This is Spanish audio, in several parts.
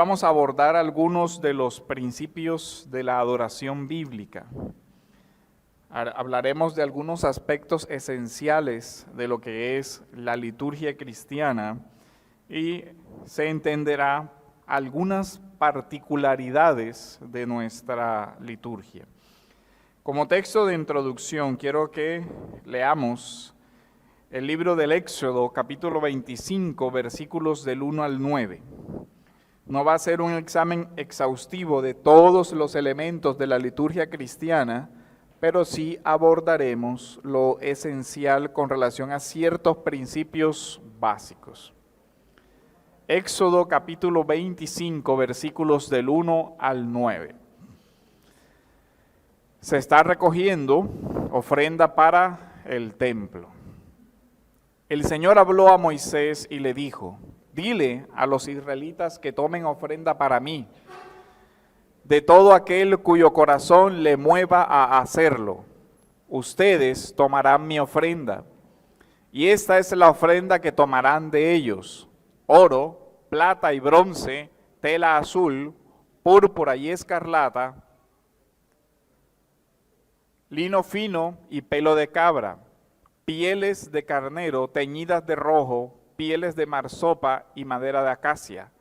vamos a abordar algunos de los principios de la adoración bíblica. Hablaremos de algunos aspectos esenciales de lo que es la liturgia cristiana y se entenderá algunas particularidades de nuestra liturgia. Como texto de introducción, quiero que leamos el libro del Éxodo, capítulo 25, versículos del 1 al 9. No va a ser un examen exhaustivo de todos los elementos de la liturgia cristiana, pero sí abordaremos lo esencial con relación a ciertos principios básicos. Éxodo capítulo 25, versículos del 1 al 9. Se está recogiendo ofrenda para el templo. El Señor habló a Moisés y le dijo: dile a los israelitas que tomen ofrenda para mí, de todo aquel cuyo corazón le mueva a hacerlo. Ustedes tomarán mi ofrenda, y esta es la ofrenda que tomarán de ellos: oro, plata y bronce, tela azul, púrpura y escarlata, lino fino y pelo de cabra, pieles de carnero teñidas de rojo, pieles de marsopa y madera de acacia,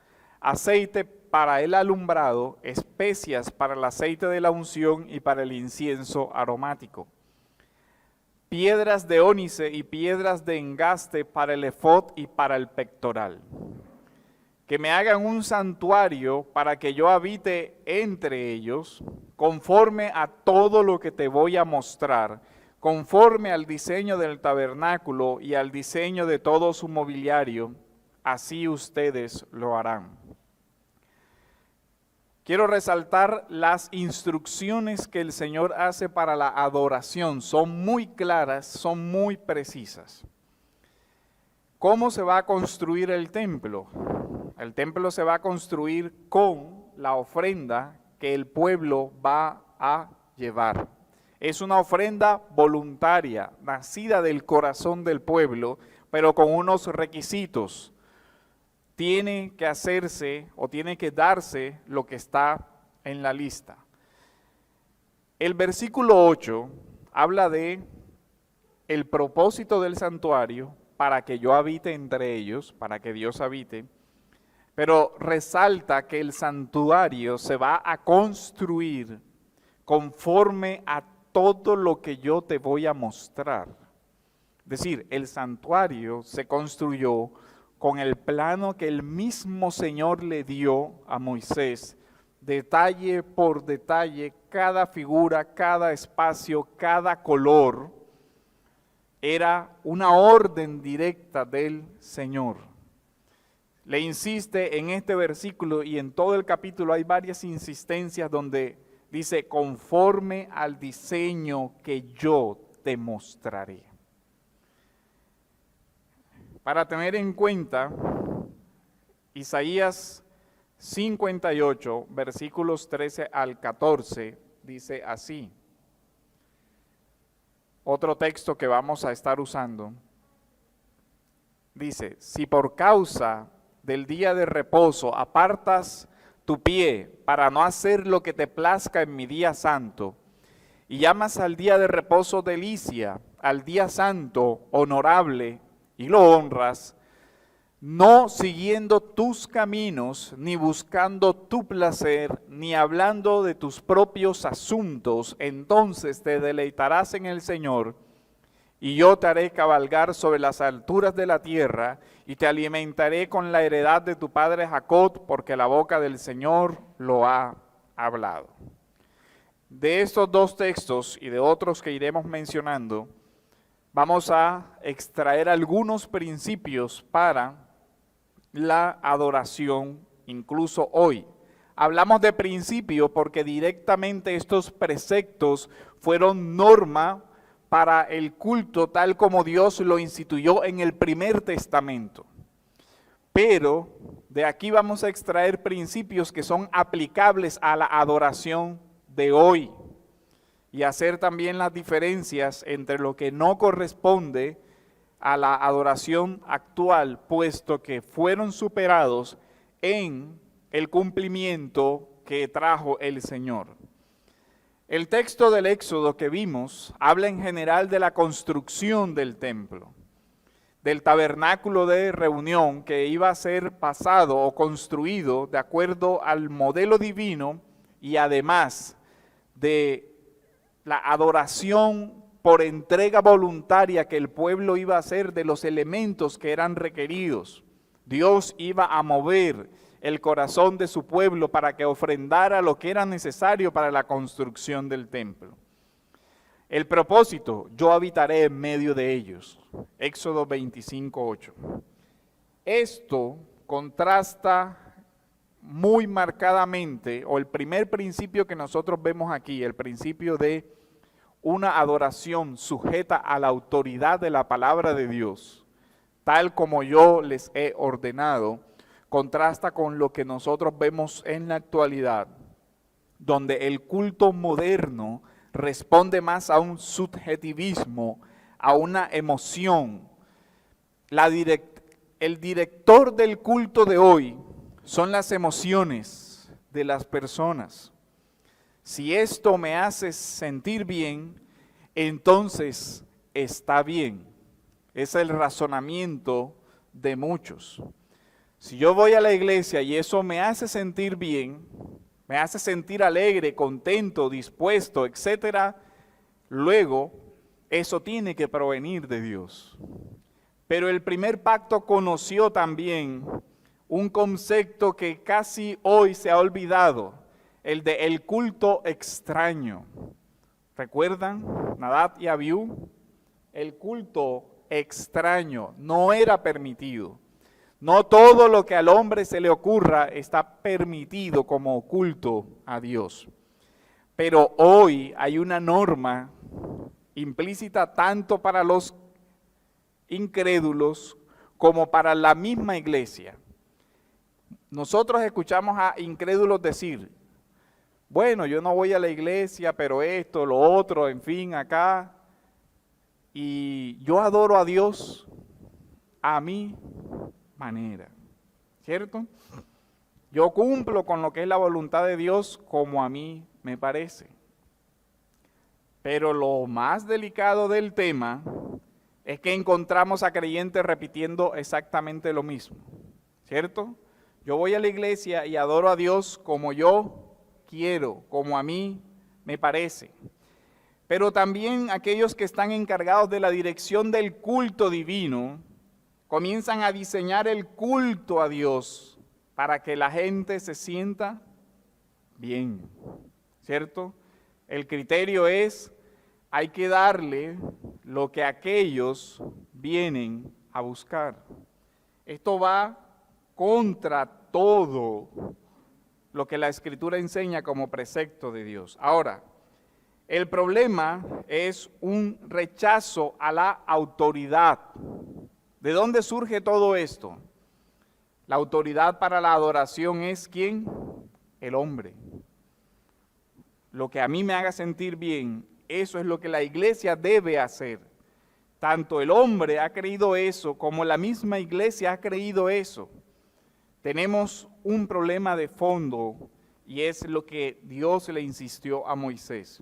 aceite para el alumbrado, especias para el aceite de la unción y para el incienso aromático, piedras de ónice y piedras de engaste para el efod y para el pectoral. Que me hagan un santuario para que yo habite entre ellos, conforme a todo lo que te voy a mostrar, conforme al diseño del tabernáculo y al diseño de todo su mobiliario, así ustedes lo harán. Quiero resaltar las instrucciones que el Señor hace para la adoración. Son muy claras, son muy precisas. ¿Cómo se va a construir el templo? El templo se va a construir con la ofrenda que el pueblo va a llevar. Es una ofrenda voluntaria, nacida del corazón del pueblo, pero con unos requisitos. Tiene que hacerse o tiene que darse lo que está en la lista. El versículo 8 habla de el propósito del santuario para que yo habite entre ellos, para que Dios habite, pero resalta que el santuario se va a construir conforme a todo lo que yo te voy a mostrar. Es decir, el santuario se construyó con el plano que el mismo Señor le dio a Moisés, detalle por detalle, cada figura, cada espacio, cada color, era una orden directa del Señor. Le insiste en este versículo y en todo el capítulo hay varias insistencias donde dice: conforme al diseño que yo te mostraré. Para tener en cuenta, Isaías 58, versículos 13 al 14, dice así. Otro texto que vamos a estar usando. Dice: si por causa del día de reposo apartas tu pie para no hacer lo que te plazca en mi día santo, y llamas al día de reposo delicia, al día santo honorable, y lo honras, no siguiendo tus caminos, ni buscando tu placer, ni hablando de tus propios asuntos, entonces te deleitarás en el Señor, y yo te haré cabalgar sobre las alturas de la tierra, y te alimentaré con la heredad de tu padre Jacob, porque la boca del Señor lo ha hablado. De estos dos textos y de otros que iremos mencionando, vamos a extraer algunos principios para la adoración, incluso hoy. Hablamos de principio porque directamente estos preceptos fueron norma para el culto tal como Dios lo instituyó en el primer testamento. Pero de aquí vamos a extraer principios que son aplicables a la adoración de hoy y hacer también las diferencias entre lo que no corresponde a la adoración actual, puesto que fueron superados en el cumplimiento que trajo el Señor. El texto del Éxodo que vimos habla en general de la construcción del templo, del tabernáculo de reunión que iba a ser pasado o construido de acuerdo al modelo divino y además de la adoración por entrega voluntaria que el pueblo iba a hacer de los elementos que eran requeridos. Dios iba a mover el corazón de su pueblo para que ofrendara lo que era necesario para la construcción del templo. El propósito, yo habitaré en medio de ellos. Éxodo 25:8. Esto contrasta muy marcadamente, o el primer principio que nosotros vemos aquí, el principio de una adoración sujeta a la autoridad de la palabra de Dios, tal como yo les he ordenado, contrasta con lo que nosotros vemos en la actualidad, donde el culto moderno responde más a un subjetivismo, a una emoción. El director del culto de hoy son las emociones de las personas. Si esto me hace sentir bien, entonces está bien. Es el razonamiento de muchos. Si yo voy a la iglesia y eso me hace sentir bien, me hace sentir alegre, contento, dispuesto, etc., luego eso tiene que provenir de Dios. Pero el primer pacto conoció también un concepto que casi hoy se ha olvidado, el de el culto extraño. ¿Recuerdan? Nadab y Abiú, el culto extraño no era permitido. No todo lo que al hombre se le ocurra está permitido como culto a Dios. Pero hoy hay una norma implícita tanto para los incrédulos como para la misma iglesia. Nosotros escuchamos a incrédulos decir, bueno, yo no voy a la iglesia, pero esto, lo otro, en fin, acá, y yo adoro a Dios a mi manera, ¿cierto? Yo cumplo con lo que es la voluntad de Dios como a mí me parece. Pero lo más delicado del tema es que encontramos a creyentes repitiendo exactamente lo mismo, ¿cierto? Yo voy a la iglesia y adoro a Dios como yo quiero, como a mí me parece. Pero también aquellos que están encargados de la dirección del culto divino comienzan a diseñar el culto a Dios para que la gente se sienta bien, ¿cierto? El criterio es, hay que darle lo que aquellos vienen a buscar. Esto va contra todo lo que la Escritura enseña como precepto de Dios. Ahora, el problema es un rechazo a la autoridad. ¿De dónde surge todo esto? La autoridad para la adoración es ¿quién? El hombre. Lo que a mí me haga sentir bien, eso es lo que la iglesia debe hacer. Tanto el hombre ha creído eso, como la misma iglesia ha creído eso. Tenemos un problema de fondo y es lo que Dios le insistió a Moisés.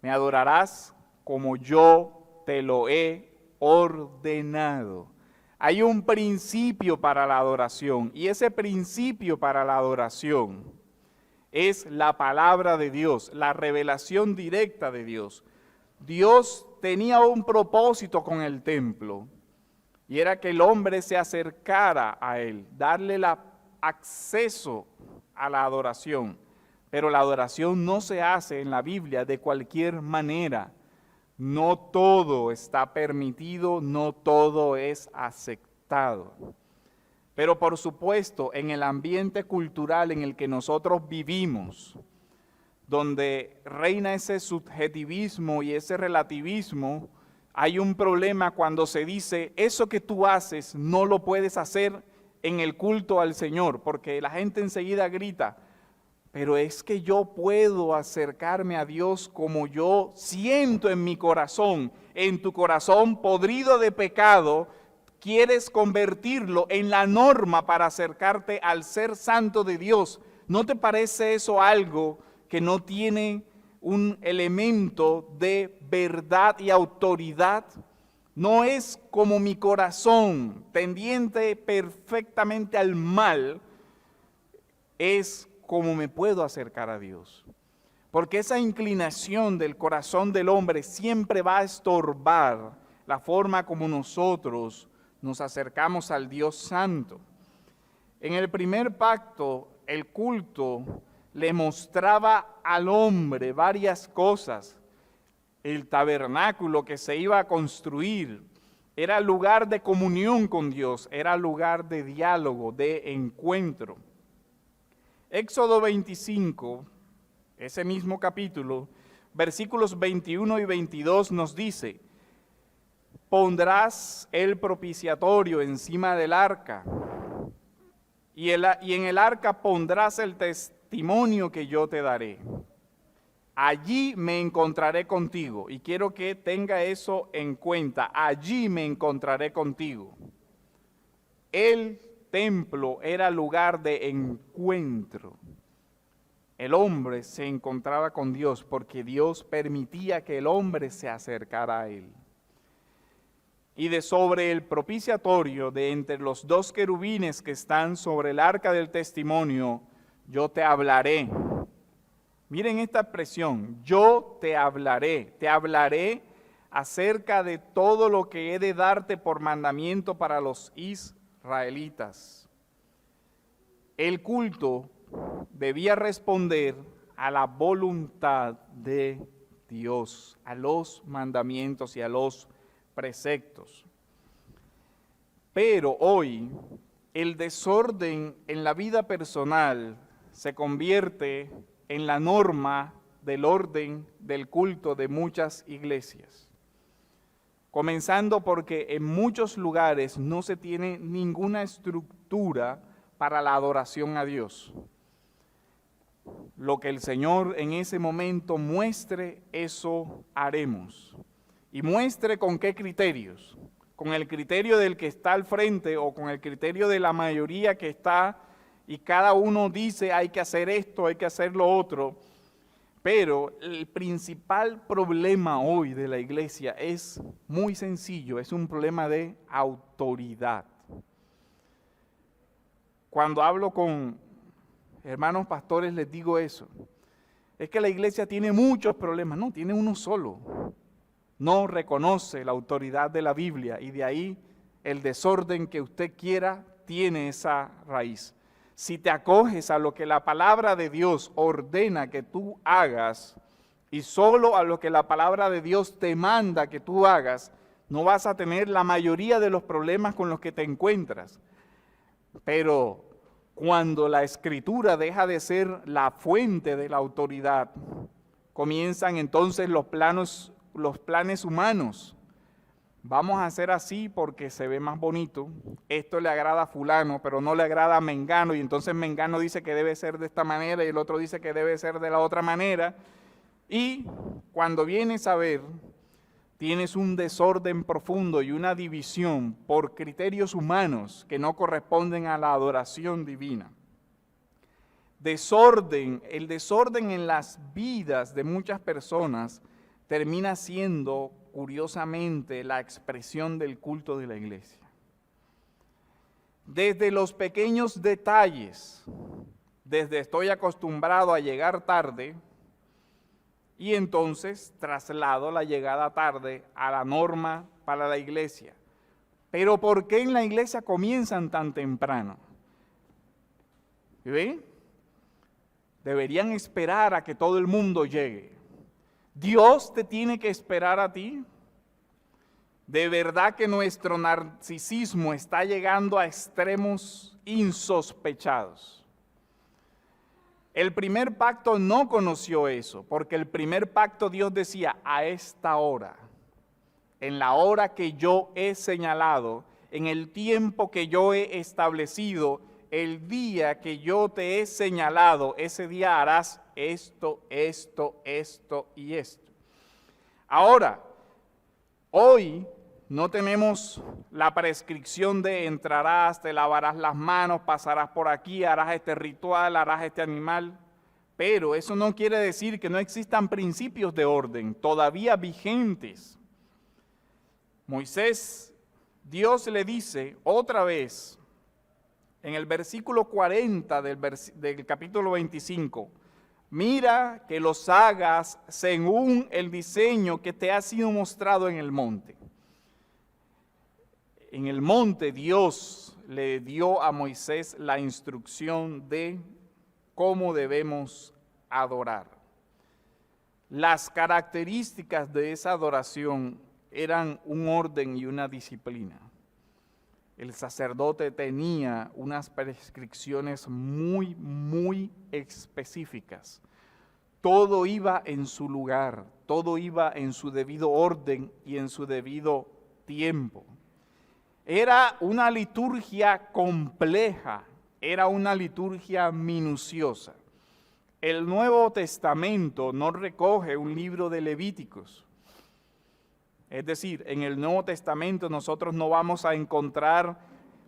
Me adorarás como yo te lo he ordenado. Hay un principio para la adoración y ese principio para la adoración es la palabra de Dios, la revelación directa de Dios. Dios tenía un propósito con el templo y era que el hombre se acercara a él, darle el acceso a la adoración. Pero la adoración no se hace en la Biblia de cualquier manera. No todo está permitido, no todo es aceptado. Pero por supuesto, en el ambiente cultural en el que nosotros vivimos, donde reina ese subjetivismo y ese relativismo, hay un problema cuando se dice, eso que tú haces no lo puedes hacer en el culto al Señor, porque la gente enseguida grita, pero es que yo puedo acercarme a Dios como yo siento en mi corazón. En tu corazón podrido de pecado, quieres convertirlo en la norma para acercarte al ser santo de Dios. ¿No te parece eso algo que no tiene un elemento de verdad y autoridad? No es como mi corazón, tendiente perfectamente al mal, es como me puedo acercar a Dios. Porque esa inclinación del corazón del hombre siempre va a estorbar la forma como nosotros nos acercamos al Dios Santo. En el primer pacto, el culto le mostraba al hombre varias cosas. El tabernáculo que se iba a construir era lugar de comunión con Dios, era lugar de diálogo, de encuentro. Éxodo 25, ese mismo capítulo, versículos 21 y 22 nos dice: pondrás el propiciatorio encima del arca, y en el arca pondrás el testimonio que yo te daré. Allí me encontraré contigo, y quiero que tenga eso en cuenta, allí me encontraré contigo. El templo era lugar de encuentro. El hombre se encontraba con Dios porque Dios permitía que el hombre se acercara a él. Y de sobre el propiciatorio, de entre los dos querubines que están sobre el arca del testimonio, yo te hablaré. Miren esta expresión, yo te hablaré acerca de todo lo que he de darte por mandamiento para los israelitas. El culto debía responder a la voluntad de Dios, a los mandamientos y a los preceptos. Pero hoy el desorden en la vida personal se convierte en la norma del orden del culto de muchas iglesias. Comenzando porque en muchos lugares no se tiene ninguna estructura para la adoración a Dios. Lo que el Señor en ese momento muestre, eso haremos. Y muestre con qué criterios. Con el criterio del que está al frente o con el criterio de la mayoría que está y cada uno dice hay que hacer esto, hay que hacer lo otro. Pero el principal problema hoy de la iglesia es muy sencillo, es un problema de autoridad. Cuando hablo con hermanos pastores les digo eso. Es que la iglesia tiene muchos problemas, no, tiene uno solo. No reconoce la autoridad de la Biblia y de ahí el desorden que usted quiera tiene esa raíz. Si te acoges a lo que la palabra de Dios ordena que tú hagas y solo a lo que la palabra de Dios te manda que tú hagas, no vas a tener la mayoría de los problemas con los que te encuentras. Pero cuando la Escritura deja de ser la fuente de la autoridad, comienzan entonces los planes humanos. Vamos a hacer así porque se ve más bonito. Esto le agrada a fulano, pero no le agrada a Mengano. Y entonces Mengano dice que debe ser de esta manera y el otro dice que debe ser de la otra manera. Y cuando vienes a ver, tienes un desorden profundo y una división por criterios humanos que no corresponden a la adoración divina. El desorden en las vidas de muchas personas termina siendo, curiosamente, la expresión del culto de la iglesia. Desde los pequeños detalles, desde estoy acostumbrado a llegar tarde, y entonces traslado la llegada tarde a la norma para la iglesia. Pero ¿por qué en la iglesia comienzan tan temprano? ¿Ven? Deberían esperar a que todo el mundo llegue. ¿Dios te tiene que esperar a ti? De verdad que nuestro narcisismo está llegando a extremos insospechados. El primer pacto no conoció eso, porque el primer pacto Dios decía, a esta hora, en la hora que yo he señalado, en el tiempo que yo he establecido, el día que yo te he señalado, ese día harás esto, esto, esto y esto. Ahora, hoy No tenemos la prescripción de entrarás, te lavarás las manos, pasarás por aquí, harás este ritual, harás este animal. Pero eso no quiere decir que no existan principios de orden todavía vigentes. Moisés, Dios le dice otra vez, en el versículo 40 del capítulo 25, mira que los hagas según el diseño que te ha sido mostrado en el monte. En el monte Dios le dio a Moisés la instrucción de cómo debemos adorar. Las características de esa adoración eran un orden y una disciplina. El sacerdote tenía unas prescripciones muy específicas. Todo iba en su lugar, todo iba en su debido orden y en su debido tiempo. Era una liturgia compleja, era una liturgia minuciosa. El Nuevo Testamento no recoge un libro de Levíticos. Es decir, en el Nuevo Testamento nosotros no vamos a encontrar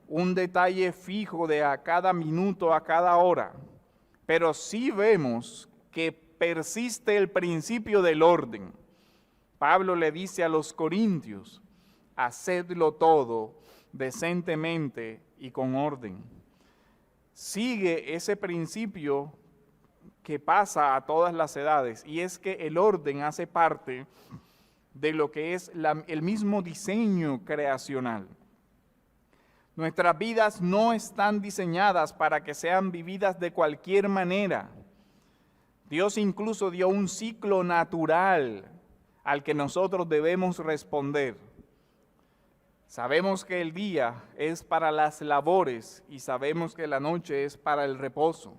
un detalle fijo de a cada minuto, a cada hora, pero sí vemos que persiste el principio del orden. Pablo le dice a los corintios, hacedlo todo decentemente y con orden. Sigue ese principio que pasa a todas las edades, y es que el orden hace parte de lo que es el mismo diseño creacional. Nuestras vidas no están diseñadas para que sean vividas de cualquier manera. Dios incluso dio un ciclo natural al que nosotros debemos responder. Sabemos que el día es para las labores y sabemos que la noche es para el reposo.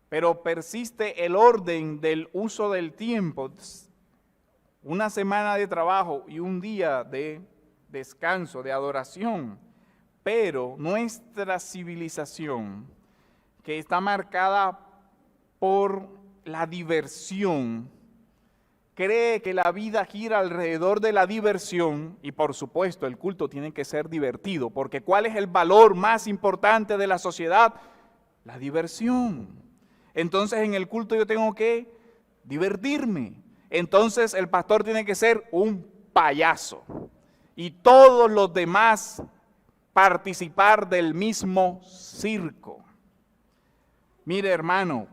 Pero persiste el orden del uso del tiempo. Una semana de trabajo y un día de descanso, de adoración. Pero nuestra civilización, que está marcada por la diversión, cree que la vida gira alrededor de la diversión y por supuesto el culto tiene que ser divertido, porque ¿cuál es el valor más importante de la sociedad? La diversión. Entonces en el culto yo tengo que divertirme. Entonces el pastor tiene que ser un payaso y todos los demás participar del mismo circo. Mire, hermano,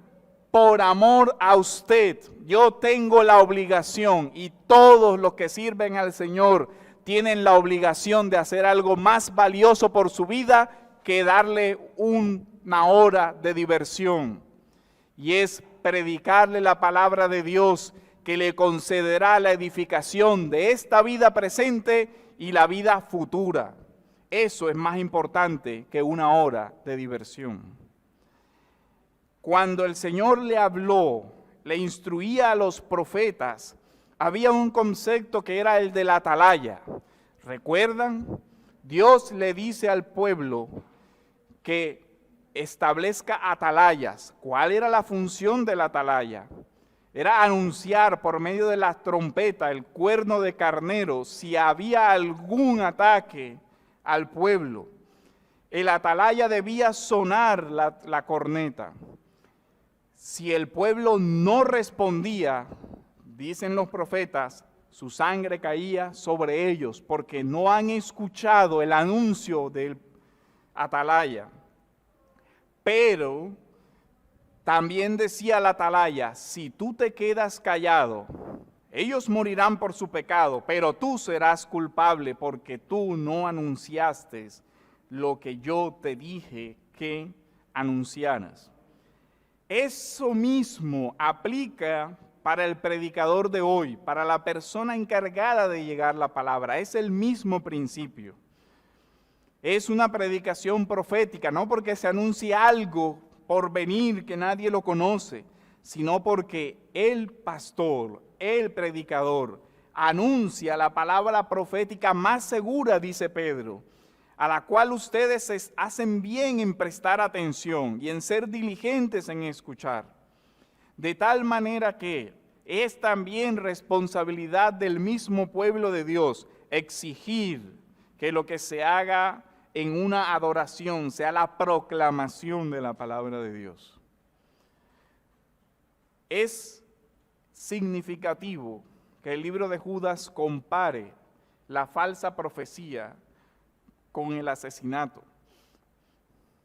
por amor a usted, yo tengo la obligación y todos los que sirven al Señor tienen la obligación de hacer algo más valioso por su vida que darle una hora de diversión. Y es predicarle la palabra de Dios que le concederá la edificación de esta vida presente y la vida futura. Eso es más importante que una hora de diversión. Cuando el Señor le habló, le instruía a los profetas, había un concepto que era el de la atalaya. ¿Recuerdan? Dios le dice al pueblo que establezca atalayas. ¿Cuál era la función de la atalaya? Era anunciar por medio de la trompeta, el cuerno de carnero, si había algún ataque al pueblo. El atalaya debía sonar la corneta. Si el pueblo no respondía, dicen los profetas, su sangre caía sobre ellos porque no han escuchado el anuncio del atalaya. Pero también decía la atalaya, si tú te quedas callado, ellos morirán por su pecado, pero tú serás culpable porque tú no anunciaste lo que yo te dije que anunciaras. Eso mismo aplica para el predicador de hoy, para la persona encargada de llegar la palabra. Es el mismo principio. Es una predicación profética, no porque se anuncie algo por venir que nadie lo conoce, sino porque el pastor, el predicador, anuncia la palabra profética más segura, dice Pedro, a la cual ustedes hacen bien en prestar atención y en ser diligentes en escuchar. De tal manera que es también responsabilidad del mismo pueblo de Dios exigir que lo que se haga en una adoración sea la proclamación de la palabra de Dios. Es significativo que el libro de Judas compare la falsa profecía con el asesinato.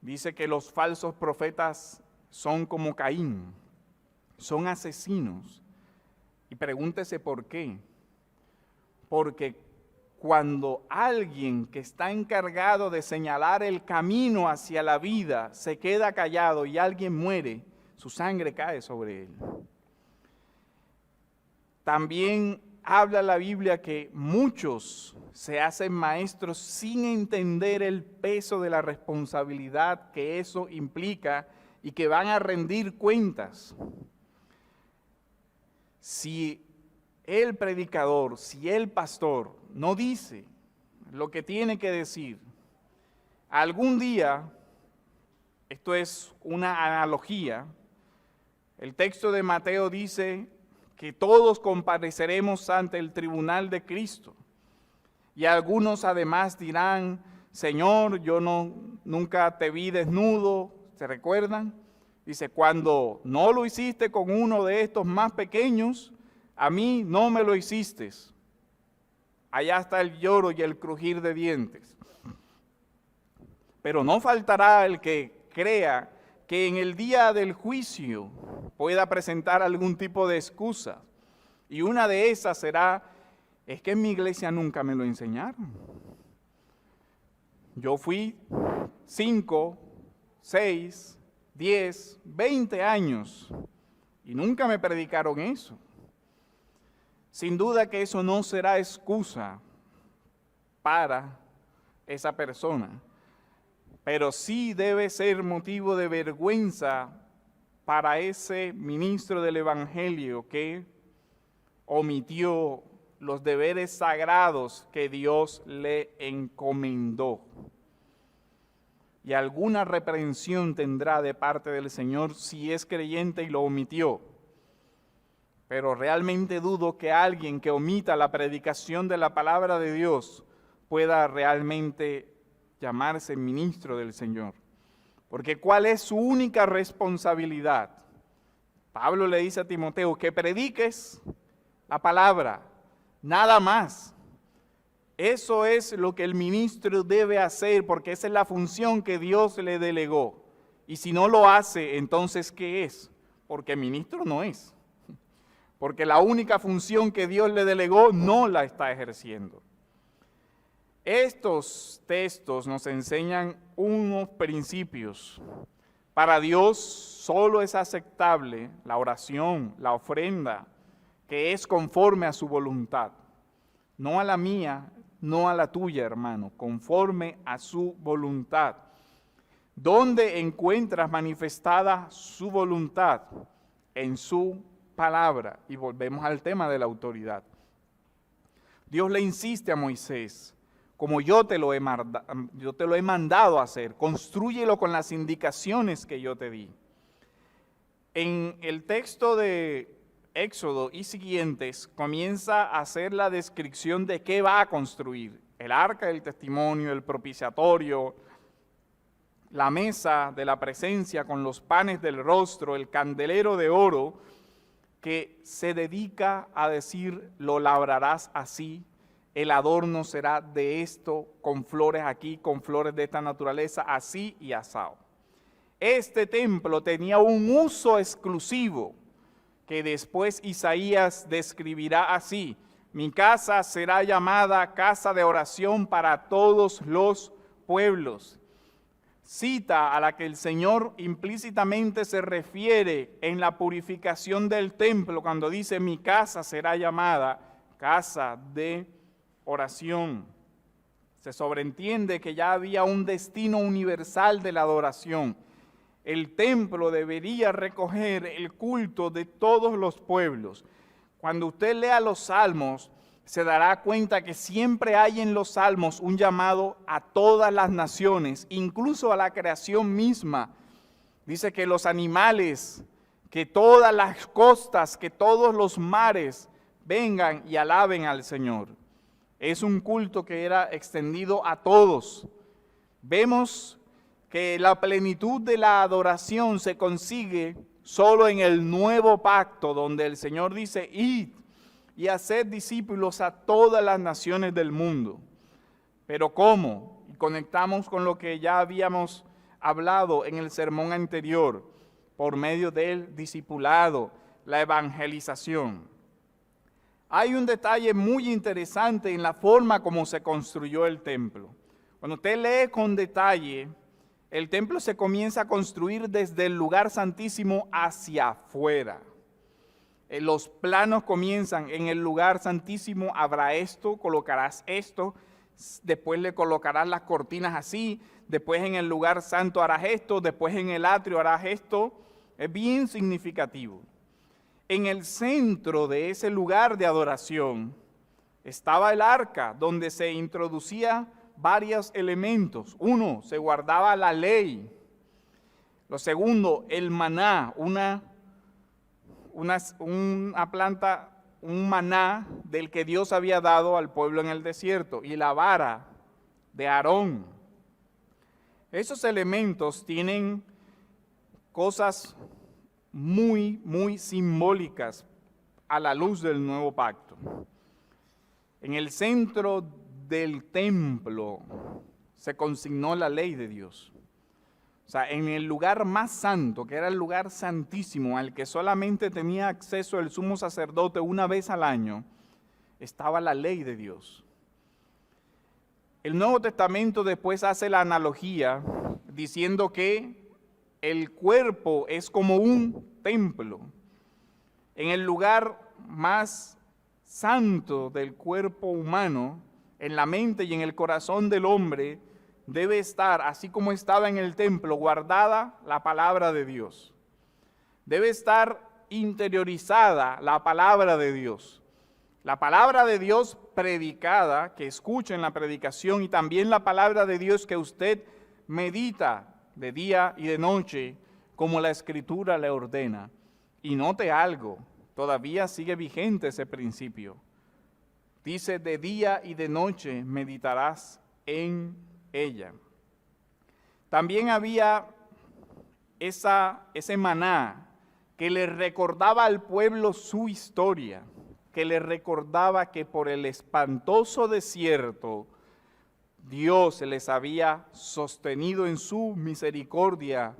Dice que los falsos profetas son como Caín, son asesinos. Y pregúntese por qué. Porque cuando alguien que está encargado de señalar el camino hacia la vida se queda callado y alguien muere, su sangre cae sobre él. También habla la Biblia que muchos se hacen maestros sin entender el peso de la responsabilidad que eso implica y que van a rendir cuentas. Si el predicador, si el pastor no dice lo que tiene que decir, algún día, esto es una analogía, el texto de Mateo dice que todos compareceremos ante el tribunal de Cristo. Y algunos además dirán, Señor, yo nunca te vi desnudo, ¿se recuerdan? Dice, cuando no lo hiciste con uno de estos más pequeños, a mí no me lo hiciste. Allá está el lloro y el crujir de dientes. Pero no faltará el que crea que en el día del juicio pueda presentar algún tipo de excusa. Y una de esas será, es que en mi iglesia nunca me lo enseñaron. Yo fui 5, 6, 10, 20 años y nunca me predicaron eso. Sin duda que eso no será excusa para esa persona, pero sí debe ser motivo de vergüenza para ese ministro del Evangelio que omitió los deberes sagrados que Dios le encomendó. Y alguna reprensión tendrá de parte del Señor si es creyente y lo omitió. Pero realmente dudo que alguien que omita la predicación de la palabra de Dios pueda realmente llamarse ministro del Señor. Porque ¿cuál es su única responsabilidad? Pablo le dice a Timoteo que prediques la palabra, nada más. Eso es lo que el ministro debe hacer porque esa es la función que Dios le delegó. Y si no lo hace, entonces ¿qué es? Porque ministro no es. Porque la única función que Dios le delegó no la está ejerciendo. Estos textos nos enseñan unos principios. Para Dios solo es aceptable la oración, la ofrenda, que es conforme a su voluntad. No a la mía, no a la tuya, hermano, conforme a su voluntad. ¿Dónde encuentras manifestada su voluntad? En su palabra. Y volvemos al tema de la autoridad. Dios le insiste a Moisés, como yo te lo he mandado a hacer, constrúyelo con las indicaciones que yo te di. En el texto de Éxodo y siguientes comienza a hacer la descripción de qué va a construir. El arca del testimonio, el propiciatorio, la mesa de la presencia con los panes del rostro, el candelero de oro, que se dedica a decir, lo labrarás así, el adorno será de esto, con flores aquí, con flores de esta naturaleza, así y asado. Este templo tenía un uso exclusivo, que después Isaías describirá así, mi casa será llamada casa de oración para todos los pueblos. Cita a la que el Señor implícitamente se refiere en la purificación del templo cuando dice mi casa será llamada casa de oración. Se sobreentiende que ya había un destino universal de la adoración. El templo debería recoger el culto de todos los pueblos. Cuando usted lea los salmos, se dará cuenta que siempre hay en los salmos un llamado a todas las naciones, incluso a la creación misma. Dice que los animales, que todas las costas, que todos los mares vengan y alaben al Señor. Es un culto que era extendido a todos. Vemos que la plenitud de la adoración se consigue solo en el nuevo pacto, donde el Señor dice, id y haced discípulos a todas las naciones del mundo. Pero ¿cómo? Y conectamos con lo que ya habíamos hablado en el sermón anterior, por medio del discipulado, la evangelización. Hay un detalle muy interesante en la forma como se construyó el templo. Cuando usted lee con detalle, el templo se comienza a construir desde el lugar santísimo hacia afuera. Los planos comienzan en el lugar santísimo, habrá esto, colocarás esto, después le colocarás las cortinas así, después en el lugar santo harás esto, después en el atrio harás esto. Es bien significativo. En el centro de ese lugar de adoración estaba el arca, donde se introducía varios elementos. Uno, se guardaba la ley. Lo segundo, el maná, una planta, un maná del que Dios había dado al pueblo en el desierto, y la vara de Aarón. Esos elementos tienen cosas muy, muy simbólicas a la luz del nuevo pacto. En el centro del templo se consignó la ley de Dios. O sea, en el lugar más santo, que era el lugar santísimo, al que solamente tenía acceso el sumo sacerdote una vez al año, estaba la ley de Dios. El Nuevo Testamento después hace la analogía diciendo que el cuerpo es como un templo. En el lugar más santo del cuerpo humano, en la mente y en el corazón del hombre, debe estar, así como estaba en el templo, guardada la palabra de Dios. Debe estar interiorizada la palabra de Dios. La palabra de Dios predicada, que escuchen la predicación, y también la palabra de Dios que usted medita de día y de noche, como la Escritura le ordena. Y note algo, todavía sigue vigente ese principio. Dice, de día y de noche meditarás en ella. También había ese maná que le recordaba al pueblo su historia, que le recordaba que por el espantoso desierto Dios les había sostenido en su misericordia,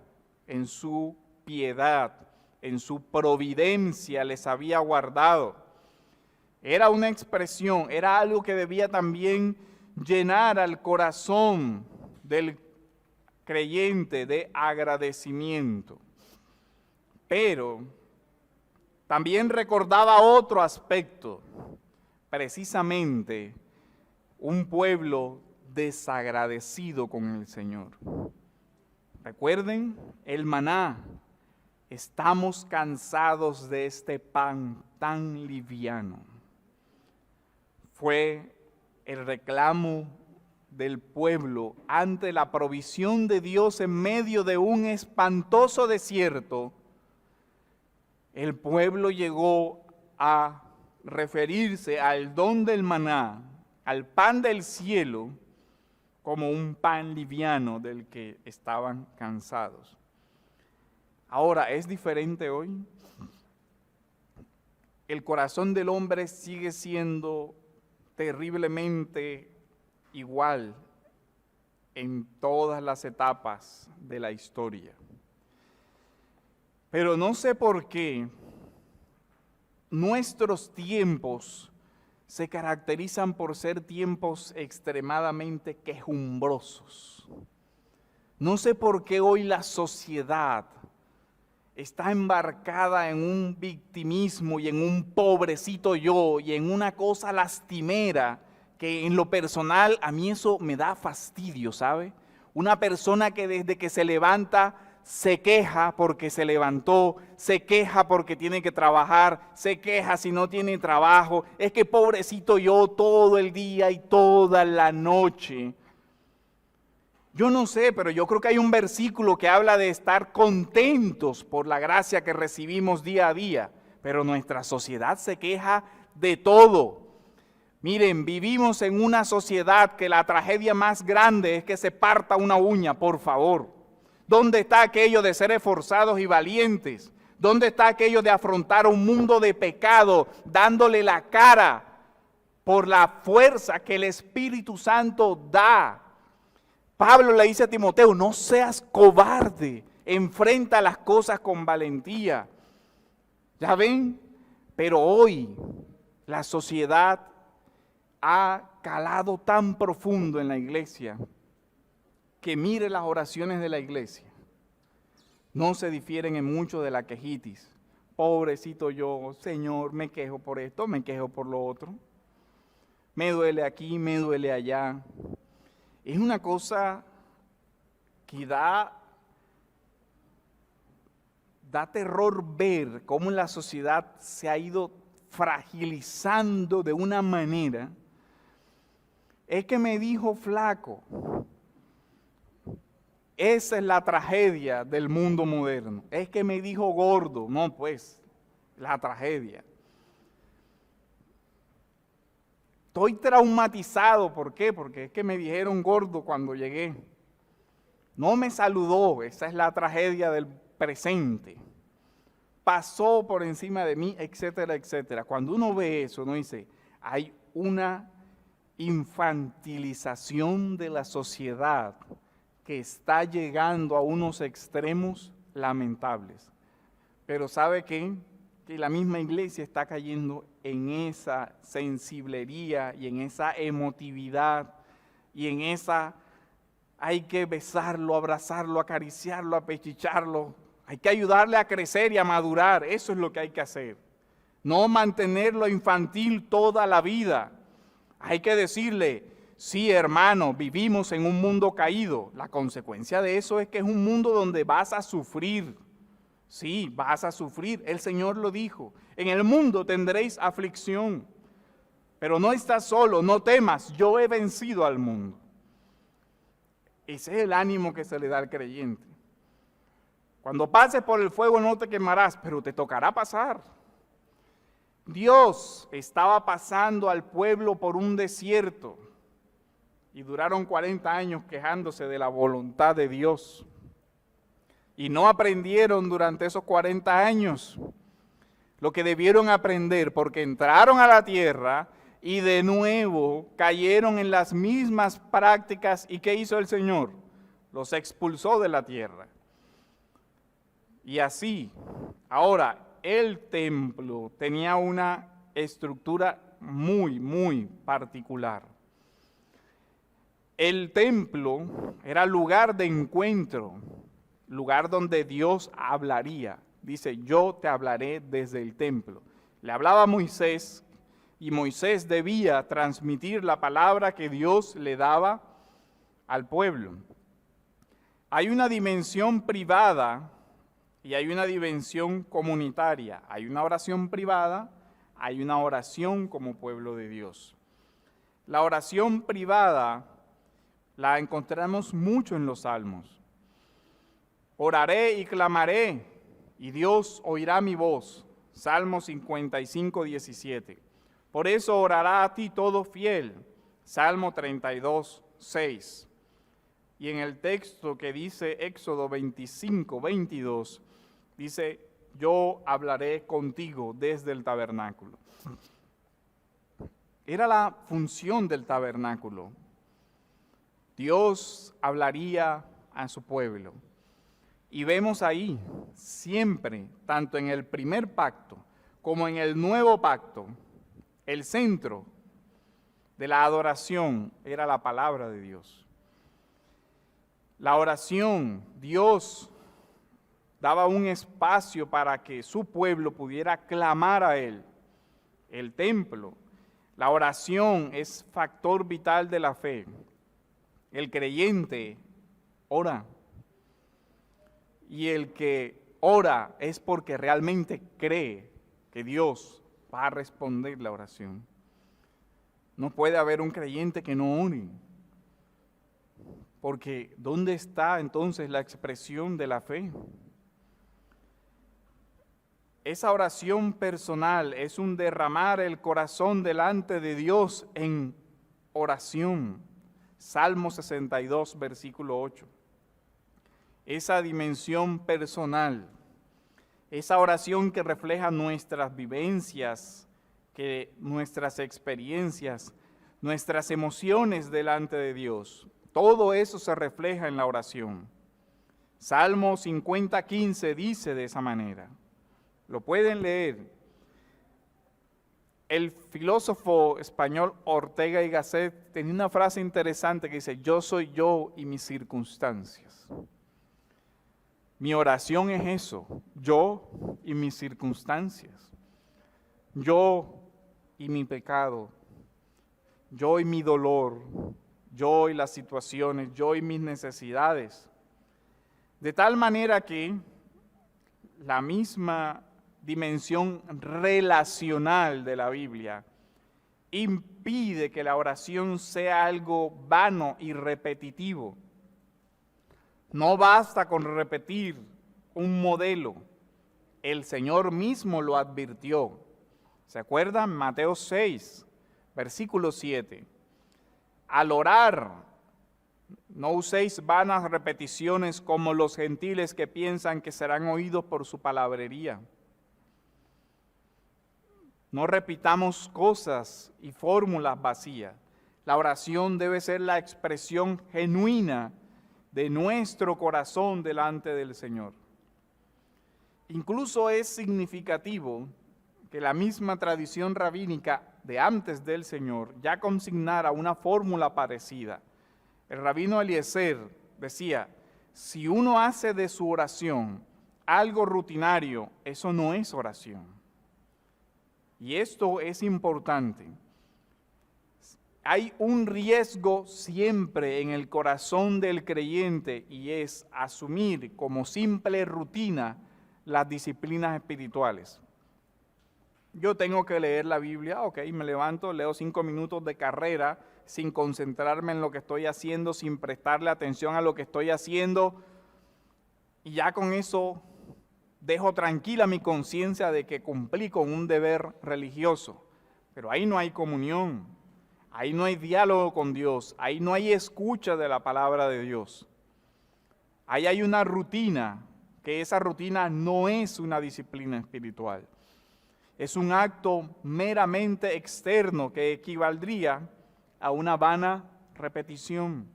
en su piedad, en su providencia, les había guardado. Era una expresión, era algo que debía también llenar al corazón del creyente de agradecimiento. Pero también recordaba otro aspecto, precisamente un pueblo desagradecido con el Señor. Recuerden el maná, estamos cansados de este pan tan liviano. Fue el reclamo del pueblo ante la provisión de Dios en medio de un espantoso desierto. El pueblo llegó a referirse al don del maná, al pan del cielo, como un pan liviano del que estaban cansados. Ahora, ¿es diferente hoy? El corazón del hombre sigue siendo terriblemente igual en todas las etapas de la historia. Pero no sé por qué nuestros tiempos se caracterizan por ser tiempos extremadamente quejumbrosos. No sé por qué hoy la sociedad está embarcada en un victimismo y en un pobrecito yo y en una cosa lastimera que en lo personal a mí eso me da fastidio, ¿sabe? Una persona que desde que se levanta se queja porque se levantó, se queja porque tiene que trabajar, se queja si no tiene trabajo. Es que pobrecito yo todo el día y toda la noche. Yo no sé, pero yo creo que hay un versículo que habla de estar contentos por la gracia que recibimos día a día. Pero nuestra sociedad se queja de todo. Miren, vivimos en una sociedad que la tragedia más grande es que se parta una uña, por favor. ¿Dónde está aquello de ser esforzados y valientes? ¿Dónde está aquello de afrontar un mundo de pecado, dándole la cara por la fuerza que el Espíritu Santo da? Pablo le dice a Timoteo, no seas cobarde, enfrenta las cosas con valentía. ¿Ya ven? Pero hoy la sociedad ha calado tan profundo en la iglesia que mire las oraciones de la iglesia. No se difieren en mucho de la quejitis. Pobrecito yo, Señor, me quejo por esto, me quejo por lo otro. Me duele aquí, me duele allá. Es una cosa que da terror ver cómo la sociedad se ha ido fragilizando de una manera. Es que me dijo flaco. Esa es la tragedia del mundo moderno. Es que me dijo gordo. No, pues, la tragedia. Estoy traumatizado. ¿Por qué? Porque es que me dijeron gordo cuando llegué. No me saludó. Esa es la tragedia del presente. Pasó por encima de mí, etcétera, etcétera. Cuando uno ve eso, uno dice, hay una infantilización de la sociedad que está llegando a unos extremos lamentables. Pero ¿sabe qué? Que la misma iglesia está cayendo en esa sensiblería y en esa emotividad y en esa, hay que besarlo, abrazarlo, acariciarlo, apechicharlo. Hay que ayudarle a crecer y a madurar. Eso es lo que hay que hacer. No mantenerlo infantil toda la vida. Hay que decirle, sí, hermano, vivimos en un mundo caído. La consecuencia de eso es que es un mundo donde vas a sufrir. Sí, vas a sufrir. El Señor lo dijo. En el mundo tendréis aflicción. Pero no estás solo, no temas. Yo he vencido al mundo. Ese es el ánimo que se le da al creyente. Cuando pases por el fuego no te quemarás, pero te tocará pasar. Dios estaba pasando al pueblo por un desierto y duraron 40 años quejándose de la voluntad de Dios. Y no aprendieron durante esos 40 años lo que debieron aprender, porque entraron a la tierra y de nuevo cayeron en las mismas prácticas. ¿Y qué hizo el Señor? Los expulsó de la tierra. Y así, ahora, el templo tenía una estructura muy particular. El templo era lugar de encuentro, lugar donde Dios hablaría. Dice, yo te hablaré desde el templo. Le hablaba a Moisés y Moisés debía transmitir la palabra que Dios le daba al pueblo. Hay una dimensión privada y hay una dimensión comunitaria. Hay una oración privada, hay una oración como pueblo de Dios. La oración privada la encontramos mucho en los salmos. Oraré y clamaré, y Dios oirá mi voz. Salmo 55, 17. Por eso orará a ti todo fiel. Salmo 32, 6. Y en el texto que dice Éxodo 25, 22, dice, yo hablaré contigo desde el tabernáculo. Era la función del tabernáculo. Dios hablaría a su pueblo. Y vemos ahí siempre, tanto en el primer pacto como en el nuevo pacto, el centro de la adoración era la palabra de Dios. La oración, Dios daba un espacio para que su pueblo pudiera clamar a Él. El templo, la oración es factor vital de la fe. El creyente ora. Y el que ora es porque realmente cree que Dios va a responder la oración. No puede haber un creyente que no ore. Porque ¿dónde está entonces la expresión de la fe? Esa oración personal es un derramar el corazón delante de Dios en oración. Salmo 62, versículo 8. Esa dimensión personal, esa oración que refleja nuestras vivencias, que nuestras experiencias, nuestras emociones delante de Dios, todo eso se refleja en la oración. Salmo 50:15 dice de esa manera. Lo pueden leer. El filósofo español Ortega y Gasset tenía una frase interesante que dice: yo soy yo y mis circunstancias. Mi oración es eso, yo y mis circunstancias. Yo y mi pecado, yo y mi dolor, yo y las situaciones, yo y mis necesidades. De tal manera que la misma dimensión relacional de la Biblia impide que la oración sea algo vano y repetitivo. No basta con repetir un modelo. El Señor mismo lo advirtió. ¿Se acuerdan? Mateo 6, versículo 7. Al orar, no uséis vanas repeticiones como los gentiles que piensan que serán oídos por su palabrería. No repitamos cosas y fórmulas vacías. La oración debe ser la expresión genuina de nuestro corazón delante del Señor. Incluso es significativo que la misma tradición rabínica de antes del Señor ya consignara una fórmula parecida. El rabino Eliezer decía: si uno hace de su oración algo rutinario, eso no es oración. Y esto es importante. Hay un riesgo siempre en el corazón del creyente y es asumir como simple rutina las disciplinas espirituales. Yo tengo que leer la Biblia, ok, me levanto, leo 5 minutos de carrera sin concentrarme en lo que estoy haciendo, sin prestarle atención a lo que estoy haciendo, y ya con eso dejo tranquila mi conciencia de que cumplí con un deber religioso. Pero ahí no hay comunión, ahí no hay diálogo con Dios, ahí no hay escucha de la palabra de Dios. Ahí hay una rutina, que esa rutina no es una disciplina espiritual. Es un acto meramente externo que equivaldría a una vana repetición,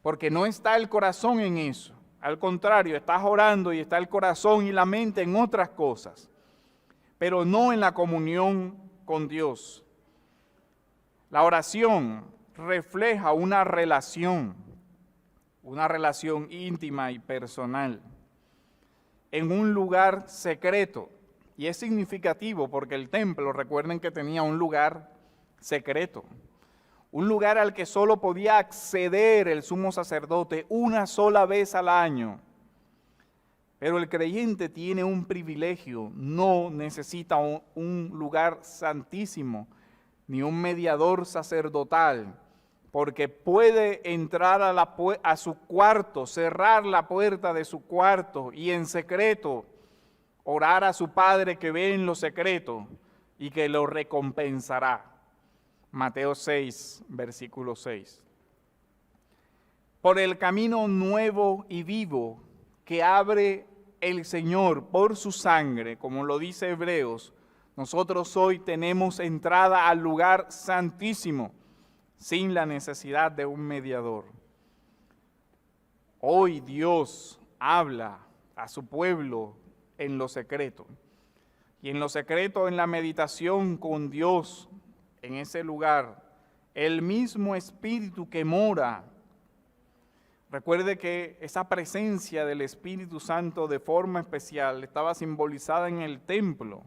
porque no está el corazón en eso. Al contrario, estás orando y está el corazón y la mente en otras cosas, pero no en la comunión con Dios. La oración refleja una relación íntima y personal, en un lugar secreto. Y es significativo porque el templo, recuerden que tenía un lugar secreto, un lugar al que solo podía acceder el sumo sacerdote una sola vez al año. Pero el creyente tiene un privilegio, no necesita un lugar santísimo, ni un mediador sacerdotal, porque puede entrar a su cuarto, cerrar la puerta de su cuarto y en secreto orar a su Padre que ve en lo secreto y que lo recompensará. Mateo 6, versículo 6. Por el camino nuevo y vivo que abre el Señor por su sangre, como lo dice Hebreos, nosotros hoy tenemos entrada al lugar santísimo sin la necesidad de un mediador. Hoy Dios habla a su pueblo en lo secreto. Y en lo secreto, en la meditación con Dios, en ese lugar, el mismo Espíritu que mora. Recuerde que esa presencia del Espíritu Santo de forma especial estaba simbolizada en el templo.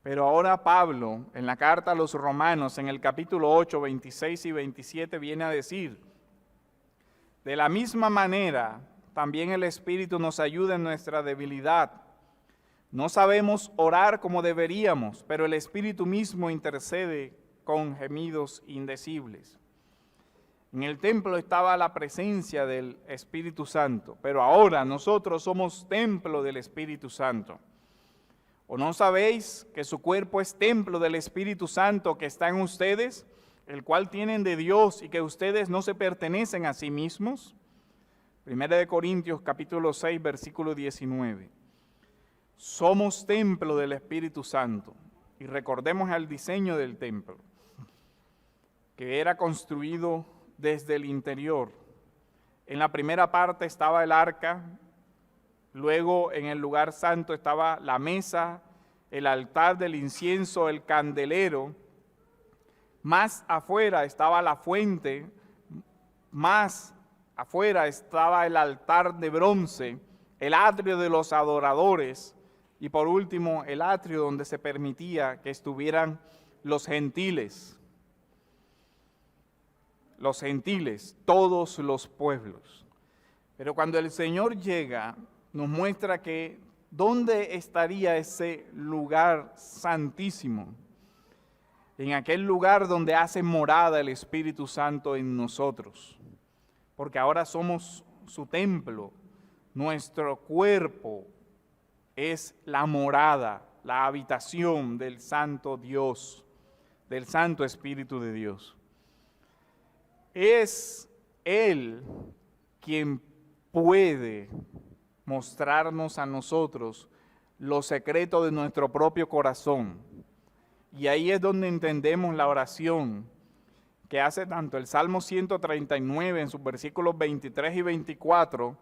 Pero ahora Pablo, en la carta a los Romanos, en el capítulo 8, 26 y 27, viene a decir: de la misma manera, también el Espíritu nos ayuda en nuestra debilidad. No sabemos orar como deberíamos, pero el Espíritu mismo intercede con gemidos indecibles. En el templo estaba la presencia del Espíritu Santo, pero ahora nosotros somos templo del Espíritu Santo. ¿O no sabéis que su cuerpo es templo del Espíritu Santo que está en ustedes, el cual tienen de Dios y que ustedes no se pertenecen a sí mismos? 1 Corintios capítulo 6, versículo 19. Somos templo del Espíritu Santo. Y recordemos el diseño del templo, que era construido desde el interior. En la primera parte estaba el arca, luego en el lugar santo estaba la mesa, el altar del incienso, el candelero. Más afuera estaba la fuente, más afuera estaba el altar de bronce, el atrio de los adoradores y por último el atrio donde se permitía que estuvieran los gentiles, todos los pueblos. Pero cuando el Señor llega, nos muestra que ¿dónde estaría ese lugar santísimo? En aquel lugar donde hace morada el Espíritu Santo en nosotros, porque ahora somos su templo, nuestro cuerpo es la morada, la habitación del Santo Dios, del Santo Espíritu de Dios. Es Él quien puede mostrarnos a nosotros los secretos de nuestro propio corazón. Y ahí es donde entendemos la oración que hace tanto el Salmo 139 en sus versículos 23 y 24,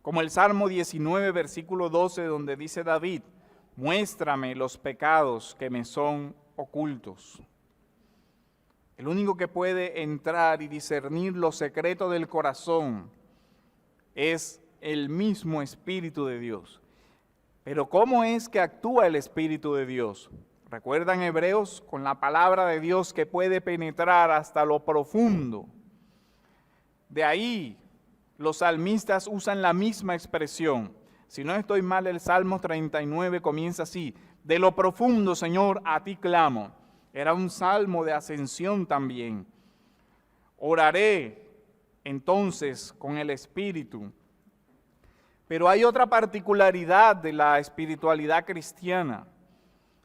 como el Salmo 19, versículo 12, donde dice David, muéstrame los pecados que me son ocultos. El único que puede entrar y discernir los secretos del corazón es el mismo Espíritu de Dios. Pero ¿cómo es que actúa el Espíritu de Dios? ¿Recuerdan Hebreos con la palabra de Dios que puede penetrar hasta lo profundo? De ahí los salmistas usan la misma expresión. Si no estoy mal, el Salmo 39 comienza así, de lo profundo, Señor, a ti clamo. Era un salmo de ascensión también. Oraré entonces con el Espíritu. Pero hay otra particularidad de la espiritualidad cristiana,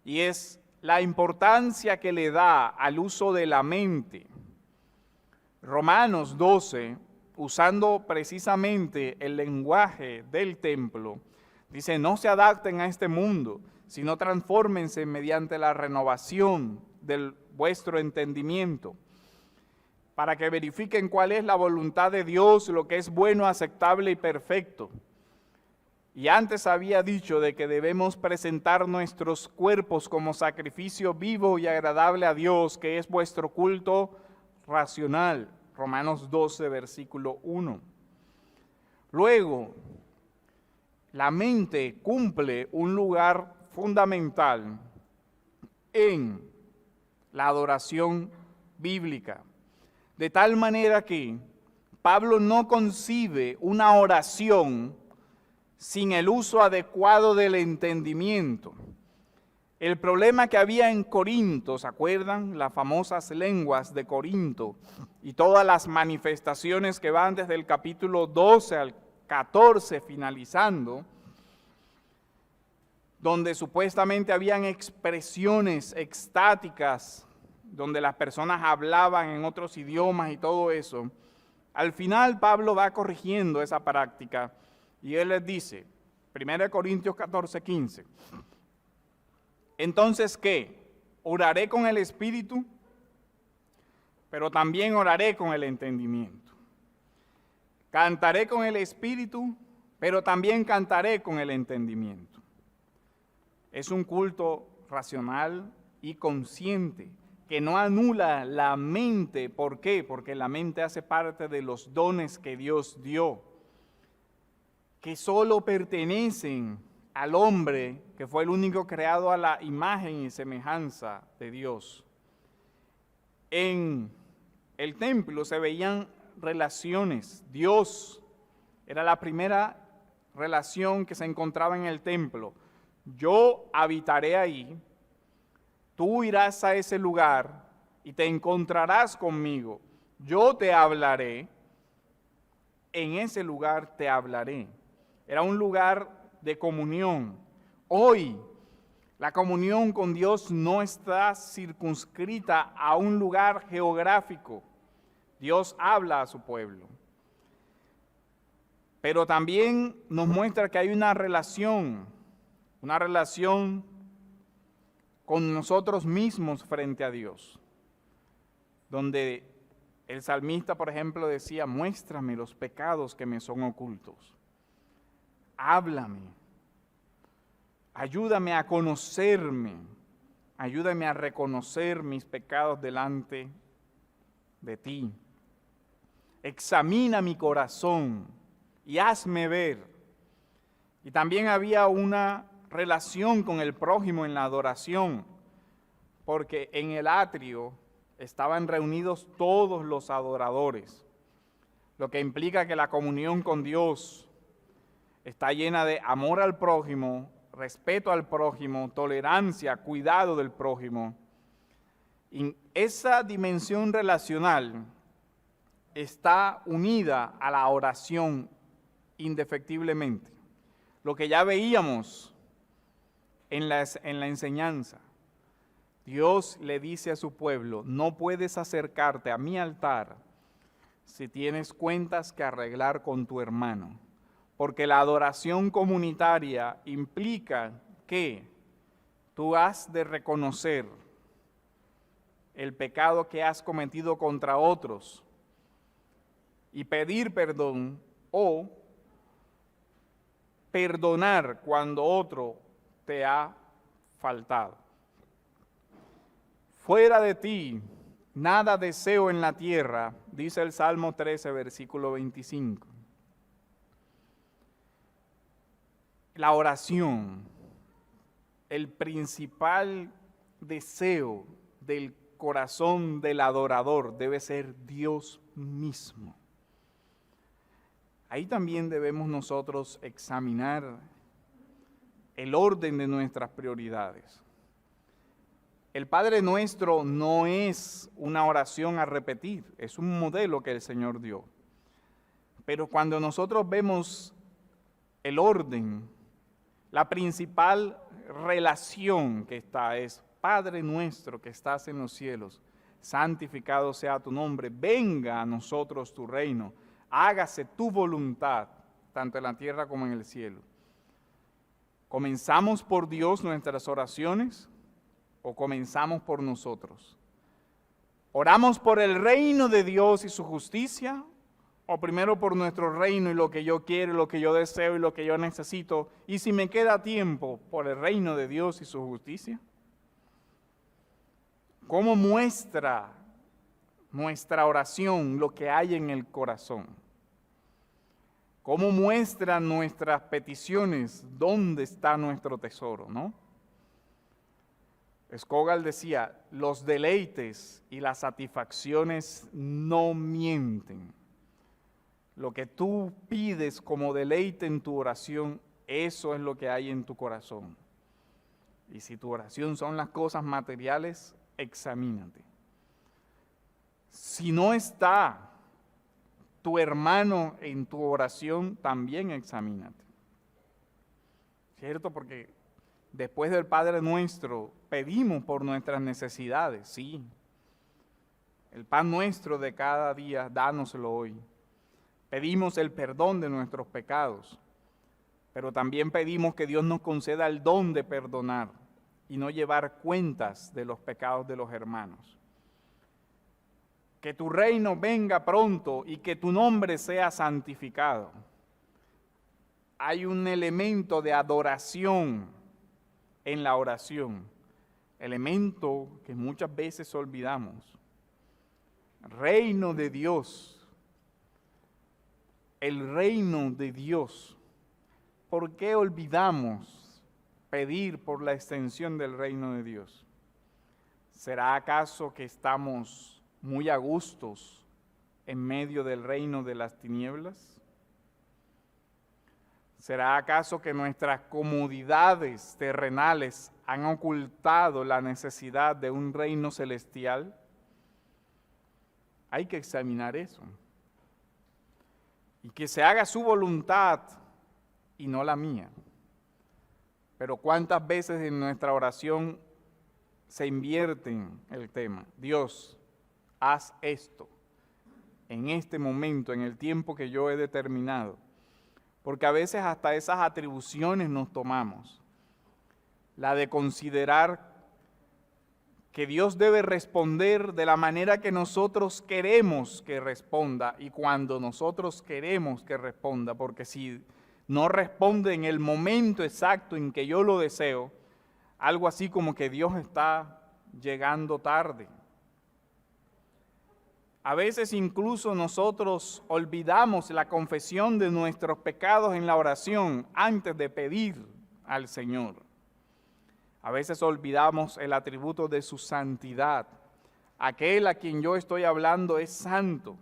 y es la importancia que le da al uso de la mente. Romanos 12, usando precisamente el lenguaje del templo, dice, no se adapten a este mundo, sino transfórmense mediante la renovación de vuestro entendimiento, para que verifiquen cuál es la voluntad de Dios, lo que es bueno, aceptable y perfecto. Y antes había dicho de que debemos presentar nuestros cuerpos como sacrificio vivo y agradable a Dios, que es vuestro culto racional. Romanos 12, versículo 1. Luego, la mente cumple un lugar fundamental en la adoración bíblica. De tal manera que Pablo no concibe una oración sin el uso adecuado del entendimiento. El problema que había en Corinto, ¿se acuerdan? Las famosas lenguas de Corinto y todas las manifestaciones que van desde el capítulo 12 al 14 finalizando, donde supuestamente habían expresiones extáticas, donde las personas hablaban en otros idiomas y todo eso. Al final Pablo va corrigiendo esa práctica y él les dice, 1 Corintios 14, 15, entonces, ¿qué? Oraré con el Espíritu, pero también oraré con el entendimiento. Cantaré con el Espíritu, pero también cantaré con el entendimiento. Es un culto racional y consciente, que no anula la mente. ¿Por qué? Porque la mente hace parte de los dones que Dios dio, que solo pertenecen al hombre, que fue el único creado a la imagen y semejanza de Dios. En el templo se veían relaciones. Dios era la primera relación que se encontraba en el templo. Yo habitaré ahí, tú irás a ese lugar y te encontrarás conmigo. Yo te hablaré, en ese lugar te hablaré. Era un lugar de comunión. Hoy La comunión con Dios no está circunscrita a un lugar geográfico. Dios habla a su pueblo. Pero también nos muestra que hay una relación con nosotros mismos frente a Dios, donde el salmista, por ejemplo, decía, muéstrame los pecados que me son ocultos, háblame, ayúdame a conocerme, ayúdame a reconocer mis pecados delante de ti, examina mi corazón y hazme ver. Y también había una relación con el prójimo en la adoración, porque en el atrio estaban reunidos todos los adoradores, lo que implica que la comunión con Dios está llena de amor al prójimo, respeto al prójimo, tolerancia, cuidado del prójimo. Y esa dimensión relacional está unida a la oración indefectiblemente. Lo que ya veíamos en la enseñanza. Dios le dice a su pueblo, no puedes acercarte a mi altar si tienes cuentas que arreglar con tu hermano, porque la adoración comunitaria implica que tú has de reconocer el pecado que has cometido contra otros y pedir perdón o perdonar cuando otro te ha faltado. Fuera de ti, nada deseo en la tierra, dice el Salmo 13, versículo 25. La oración, el principal deseo del corazón del adorador debe ser Dios mismo. Ahí también debemos nosotros examinar el orden de nuestras prioridades. El Padre Nuestro no es una oración a repetir, es un modelo que el Señor dio. Pero cuando nosotros vemos el orden, la principal relación que está es, Padre Nuestro que estás en los cielos, santificado sea tu nombre, venga a nosotros tu reino, hágase tu voluntad, tanto en la tierra como en el cielo. ¿Comenzamos por Dios nuestras oraciones o comenzamos por nosotros? ¿Oramos por el reino de Dios y su justicia o primero por nuestro reino y lo que yo quiero, lo que yo deseo y lo que yo necesito? Y si me queda tiempo, por el reino de Dios y su justicia. ¿Cómo muestra nuestra oración lo que hay en el corazón? ¿Cómo muestran nuestras peticiones dónde está nuestro tesoro, no? Escogal decía, los deleites y las satisfacciones no mienten. Lo que tú pides como deleite en tu oración, eso es lo que hay en tu corazón. Y si tu oración son las cosas materiales, examínate. Si no está tu hermano en tu oración, también examínate. ¿Cierto? Porque después del Padre Nuestro, pedimos por nuestras necesidades, sí. El pan nuestro de cada día, dánoslo hoy. Pedimos el perdón de nuestros pecados, pero también pedimos que Dios nos conceda el don de perdonar y no llevar cuentas de los pecados de los hermanos. Que tu reino venga pronto y que tu nombre sea santificado. Hay un elemento de adoración en la oración, elemento que muchas veces olvidamos. Reino de Dios, el reino de Dios. ¿Por qué olvidamos pedir por la extensión del reino de Dios? ¿Será acaso que estamos muy a gustos en medio del reino de las tinieblas? ¿Será acaso que nuestras comodidades terrenales han ocultado la necesidad de un reino celestial? Hay que examinar eso. Y que se haga su voluntad y no la mía. Pero ¿cuántas veces en nuestra oración se invierte en el tema? Dios, haz esto en este momento, en el tiempo que yo he determinado. Porque a veces hasta esas atribuciones nos tomamos. La de considerar que Dios debe responder de la manera que nosotros queremos que responda y cuando nosotros queremos que responda, porque si no responde en el momento exacto en que yo lo deseo, algo así como que Dios está llegando tarde. A veces incluso nosotros olvidamos la confesión de nuestros pecados en la oración antes de pedir al Señor. A veces olvidamos el atributo de su santidad. Aquel a quien yo estoy hablando es santo.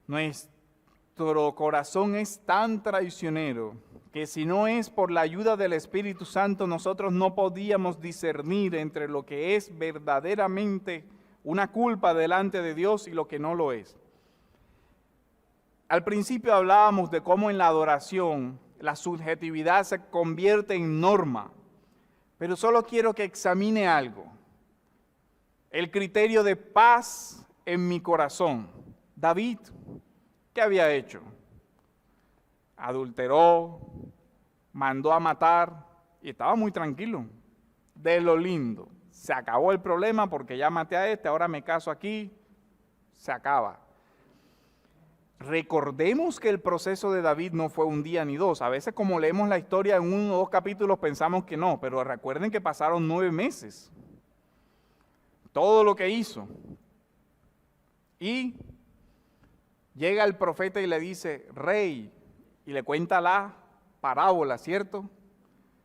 Nuestro corazón es tan traicionero que si no es por la ayuda del Espíritu Santo, nosotros no podíamos discernir entre lo que es verdaderamente una culpa delante de Dios y lo que no lo es. Al principio hablábamos de cómo en la adoración la subjetividad se convierte en norma, pero solo quiero que examine algo. El criterio de paz en mi corazón. David, ¿qué había hecho? Adulteró, mandó a matar y estaba muy tranquilo. De lo lindo. Se acabó el problema porque ya maté a este, ahora me caso aquí, se acaba. Recordemos que el proceso de David no fue un día ni dos. A veces como leemos la historia en 1 o 2 capítulos pensamos que no, pero recuerden que pasaron 9 meses. Todo lo que hizo. Y llega el profeta y le dice, rey, y le cuenta la parábola, ¿cierto?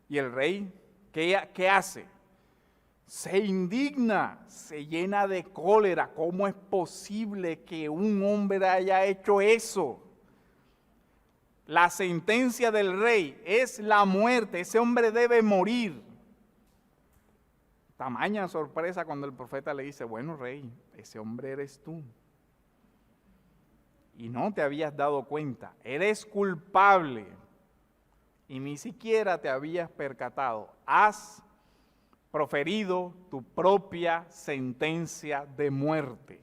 Y el rey, ¿qué hace? Se indigna, se llena de cólera. ¿Cómo es posible que un hombre haya hecho eso? La sentencia del rey es la muerte. Ese hombre debe morir. Tamaña sorpresa cuando el profeta le dice, bueno, rey, ese hombre eres tú. Y no te habías dado cuenta. Eres culpable. Y ni siquiera te habías percatado. Has proferido tu propia sentencia de muerte.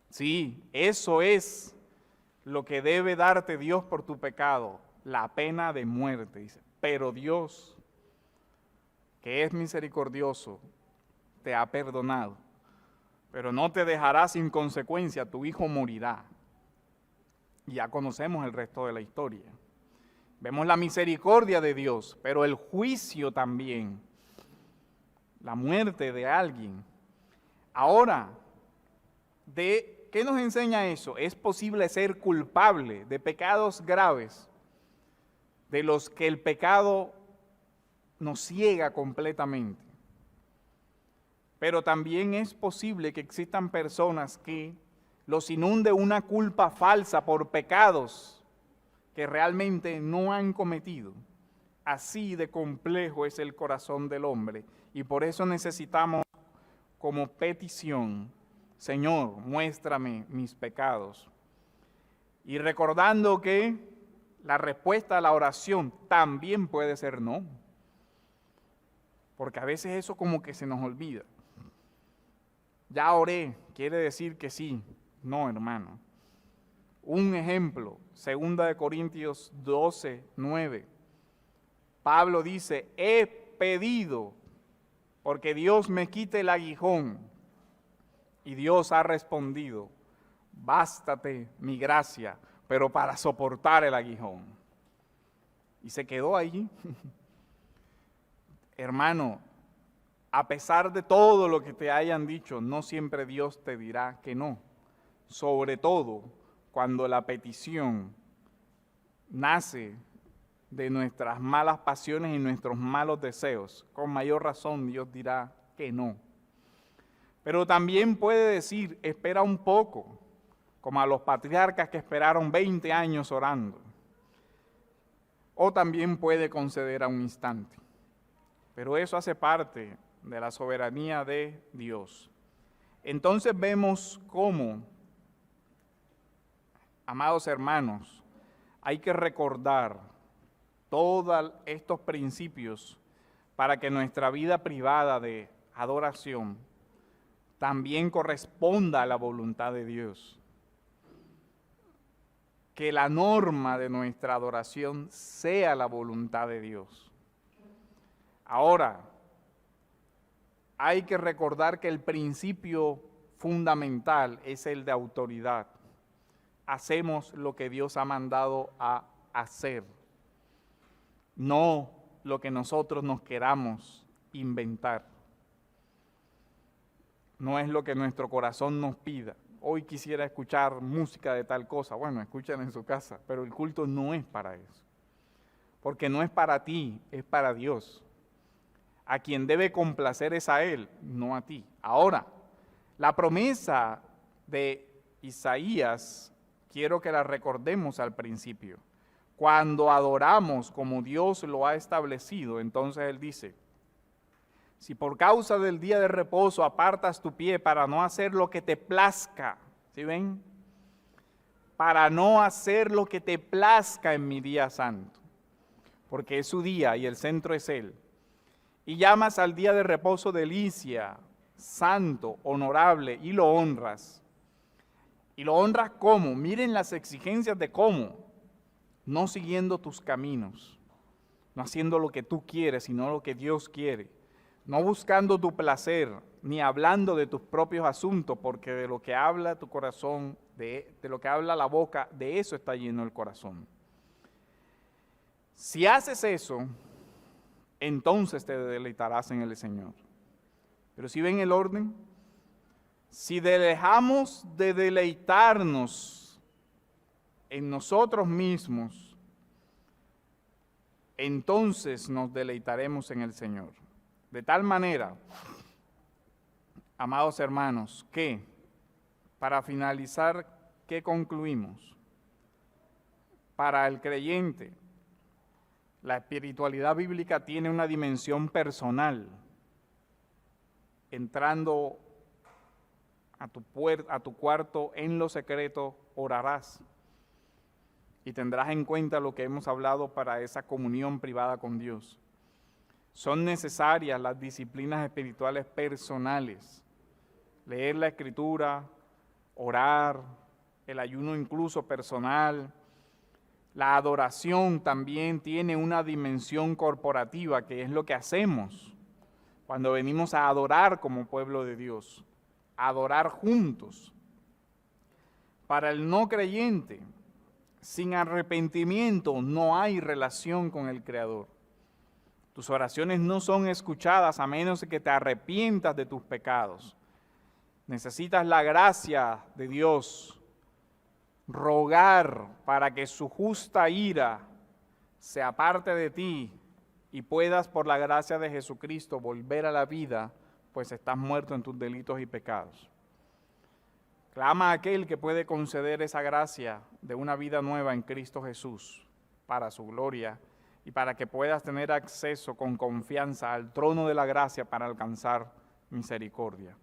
Sí, eso es lo que debe darte Dios por tu pecado, la pena de muerte. Dice, pero Dios, que es misericordioso, te ha perdonado, pero no te dejará sin consecuencia, tu hijo morirá. Y ya conocemos el resto de la historia. Vemos la misericordia de Dios, pero el juicio también. La muerte de alguien. Ahora, ¿de qué nos enseña eso? Es posible ser culpable de pecados graves, de los que el pecado nos ciega completamente. Pero también es posible que existan personas que los inunde una culpa falsa por pecados que realmente no han cometido. Así de complejo es el corazón del hombre y por eso necesitamos como petición, Señor, muéstrame mis pecados. Y recordando que la respuesta a la oración también puede ser no, porque a veces eso como que se nos olvida. Ya oré, quiere decir que sí. No, hermano. Un ejemplo, 2 Corintios 12, 9. Pablo dice, he pedido porque Dios me quite el aguijón. Y Dios ha respondido, bástate mi gracia, pero para soportar el aguijón. Y se quedó ahí. Hermano, a pesar de todo lo que te hayan dicho, no siempre Dios te dirá que no. Sobre todo cuando la petición nace de nuestras malas pasiones y nuestros malos deseos, con mayor razón Dios dirá que no. Pero también puede decir, espera un poco, como a los patriarcas que esperaron 20 años orando. O también puede conceder a un instante. Pero eso hace parte de la soberanía de Dios. Entonces vemos cómo, amados hermanos, hay que recordar todos estos principios para que nuestra vida privada de adoración también corresponda a la voluntad de Dios. Que la norma de nuestra adoración sea la voluntad de Dios. Ahora, hay que recordar que el principio fundamental es el de autoridad. Hacemos lo que Dios ha mandado a hacer, no lo que nosotros nos queramos inventar. No es lo que nuestro corazón nos pida. Hoy quisiera escuchar música de tal cosa. Bueno, escuchen en su casa, pero el culto no es para eso. Porque no es para ti, es para Dios. A quien debe complacer es a Él, no a ti. Ahora, la promesa de Isaías, quiero que la recordemos al principio. Cuando adoramos como Dios lo ha establecido, entonces Él dice, si por causa del día de reposo apartas tu pie para no hacer lo que te plazca, ¿sí ven? Para no hacer lo que te plazca en mi día santo, porque es su día y el centro es Él. Y llamas al día de reposo delicia, santo, honorable, y lo honras. ¿Y lo honras cómo? Miren las exigencias de cómo. No siguiendo tus caminos, no haciendo lo que tú quieres, sino lo que Dios quiere. No buscando tu placer, ni hablando de tus propios asuntos, porque de lo que habla tu corazón, de lo que habla la boca, de eso está lleno el corazón. Si haces eso, entonces te deleitarás en el Señor. Pero si ven el orden, si dejamos de deleitarnos en nosotros mismos, entonces nos deleitaremos en el Señor. De tal manera, amados hermanos, que para finalizar, ¿qué concluimos? Para el creyente, la espiritualidad bíblica tiene una dimensión personal. Entrando a tu cuarto en lo secreto, orarás y tendrás en cuenta lo que hemos hablado para esa comunión privada con Dios. Son necesarias las disciplinas espirituales personales, leer la Escritura, orar, el ayuno incluso personal. La adoración también tiene una dimensión corporativa, que es lo que hacemos cuando venimos a adorar como pueblo de Dios, a adorar juntos. Para el no creyente, sin arrepentimiento no hay relación con el Creador. Tus oraciones no son escuchadas a menos que te arrepientas de tus pecados. Necesitas la gracia de Dios, rogar para que su justa ira se aparte de ti y puedas por la gracia de Jesucristo volver a la vida, pues estás muerto en tus delitos y pecados. Clama a aquel que puede conceder esa gracia de una vida nueva en Cristo Jesús para su gloria y para que puedas tener acceso con confianza al trono de la gracia para alcanzar misericordia.